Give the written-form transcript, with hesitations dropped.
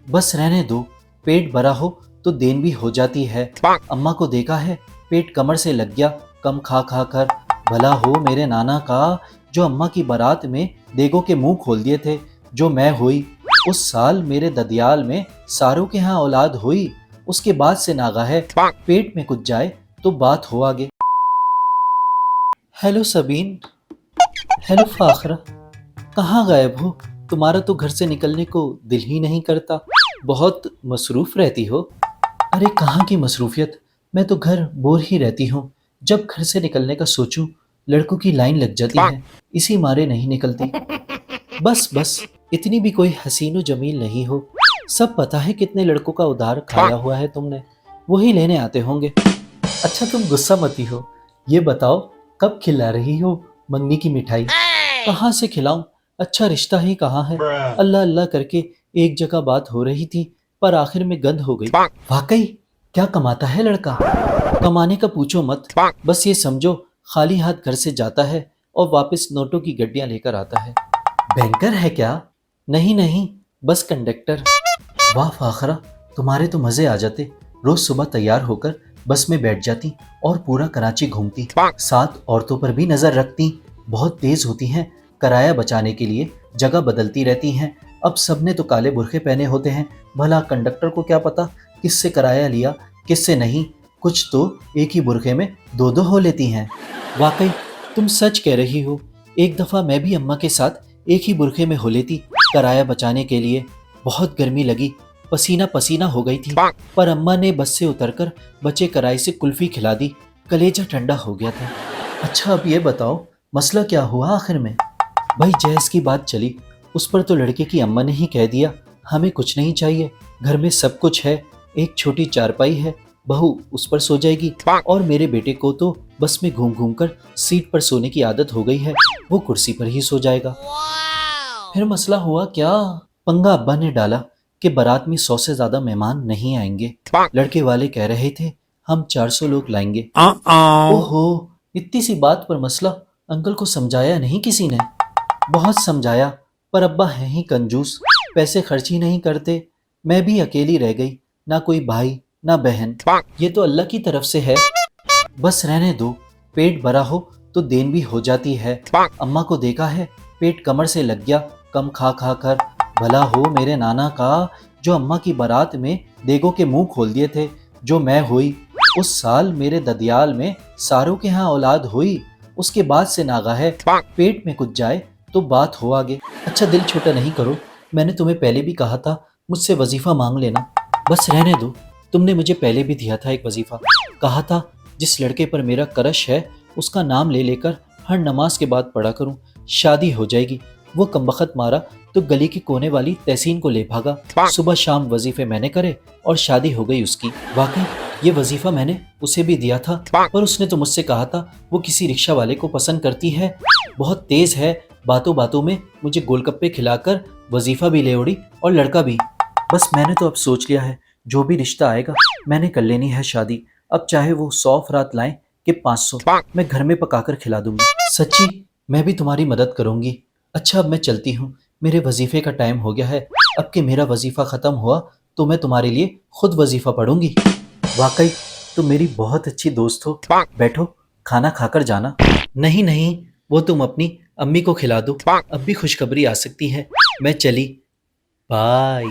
बस रहने दो, पेट भरा हो तो देन भी हो जाती है। अम्मा को देखा है, पेट कमर से लग गया कम खा खा कर। भला हो मेरे नाना का, जो अम्मा की बारात में देगों के मुंह खोल दिए थे। जो मैं हुई उस साल मेरे ददियाल में सारों के यहाँ औलाद हुई। उसके बाद से नागा है, पेट में कुछ जाए तो बात हो आगे। हेलो सबीन। हेलो फाखरा। कहाँ गायब हो? तुम्हारा तो घर से निकलने को दिल ही नहीं करता, बहुत मसरूफ रहती हो। अरे कहाँ की मसरूफियत, मैं तो घर बोर ही रहती हूँ। जब घर से निकलने का सोचूं, लड़कों की लाइन लग जाती है, इसी मारे नहीं निकलती। बस बस, इतनी भी कोई हसीनो जमील नहीं हो। सब पता है कितने लड़कों का उधार खाया हुआ है तुमने, वही लेने आते होंगे। अच्छा तुम गुस्सा मती हो, ये बताओ कब खिला रही हो मंगनी की मिठाई? कहाँ से खिलाऊं, अच्छा रिश्ता ही कहाँ है। अल्लाह अल्लाह करके एक जगह बात हो रही थी, पर आखिर में गंद हो गई। वाकई क्या कमाता है लड़का, कमाने का पूछो मत। बस ये समझो, खाली हाथ घर से जाता है और वापस नोटों की गड्डियां लेकर आता है। बैंकर है क्या? नहीं नहीं, बस कंडक्टर। वाह फाखरा, तुम्हारे तो मजे आ जाते। रोज सुबह तैयार होकर बस में बैठ जाती और पूरा कराची घूमती, साथ औरतों पर भी नजर रखती। बहुत तेज होती हैं, किराया बचाने के लिए जगह बदलती रहती हैं। अब सबने तो काले बुरखे पहने होते हैं, भला कंडक्टर को क्या पता किससे किराया लिया किससे नहीं। कुछ तो एक ही बुरखे में दो दो हो लेती हैं। वाकई तुम सच कह रही हो। एक दफा मैं भी अम्मा के साथ एक ही बुरखे में हो लेती किराया बचाने के लिए। बहुत गर्मी लगी, पसीना पसीना हो गई थी, पर अम्मा ने बस से उतरकर बचे किराए से कुल्फी खिला दी। कलेजा ठंडा हो गया था। अच्छा अब ये बताओ, मसला क्या हुआ आखिर में? भाई जैस की बात चली, उस पर तो लड़के की अम्मा ने ही कह दिया, हमें कुछ नहीं चाहिए, घर में सब कुछ है। एक छोटी चारपाई है, बहू उस पर सो जाएगी, और मेरे बेटे को तो बस में घूम घूम कर सीट पर सोने की आदत हो गई है, वो कुर्सी पर ही सो जाएगा। फिर मसला हुआ क्या? पंगा अब्बा ने डाला कि बारात में 100 से ज्यादा मेहमान नहीं आएंगे। लड़के वाले कह रहे थे हम 400 लोग लाएंगे। ओहो, इतनी सी बात पर मसला। अंकल को समझाया नहीं किसी ने? बहुत समझाया, पर अब्बा हैं ही कंजूस, पैसे खर्च ही नहीं करते। मैं भी अकेली रह गई, ना कोई भाई ना बहन। ये तो अल्लाह की तरफ से है। बस रहने दो, पेट भरा हो तो देन भी हो जाती है। अम्मा को देखा है, पेट कमर से लग गया कम खा खा कर। भला हो मेरे नाना का, जो अम्मा की बारात में देगों के मुंह खोल दिए थे। जो मैं हुई उस साल मेरे ददियाल में सारों के यहाँ औलाद हुई। उसके बाद से नागा है, पेट में कुछ जाए तो बात हो आगे। अच्छा दिल छोटा नहीं करो, मैंने तुम्हें पहले भी कहा था मुझसे वजीफा मांग लेना। बस रहने दो, तुमने मुझे पहले भी दिया था एक वजीफा। कहा था जिस लड़के पर मेरा क्रश है उसका नाम ले लेकर हर नमाज के बाद पढ़ा करूं, शादी हो जाएगी। वो कमबख्त मारा तो गली की कोने वाली तहसीन को ले भागा। सुबह शाम वजीफे मैंने करे और शादी हो गई उसकी। वाकई ये वजीफा मैंने उसे भी दिया था, पर उसने तो मुझसे कहा था वो किसी रिक्शा वाले को पसंद करती है, बहुत तेज है, बातों बातों में मुझे गोलगप्पे खिलाकर वजीफा भी ले उड़ी और लड़का भी। बस मैंने तो अब सोच लिया है, जो भी रिश्ता आएगा मैंने कर लेनी है शादी। अब चाहे वो 100 अफराद लाएं कि 500, मैं घर में पकाकर खिला दूंगी। सच्ची मैं भी तुम्हारी मदद करूंगी। अच्छा अब मैं चलती हूँ, मेरे वजीफे का टाइम हो गया है। अब कि मेरा वजीफा ख़त्म हुआ तो मैं तुम्हारे लिए खुद वजीफा पढ़ूंगी। वाकई तुम मेरी बहुत अच्छी दोस्त हो। बैठो, खाना खाकर जाना। नहीं नहीं, वो तुम अपनी अम्मी को खिला दो, अब भी खुशखबरी आ सकती है। मैं चली, बाय।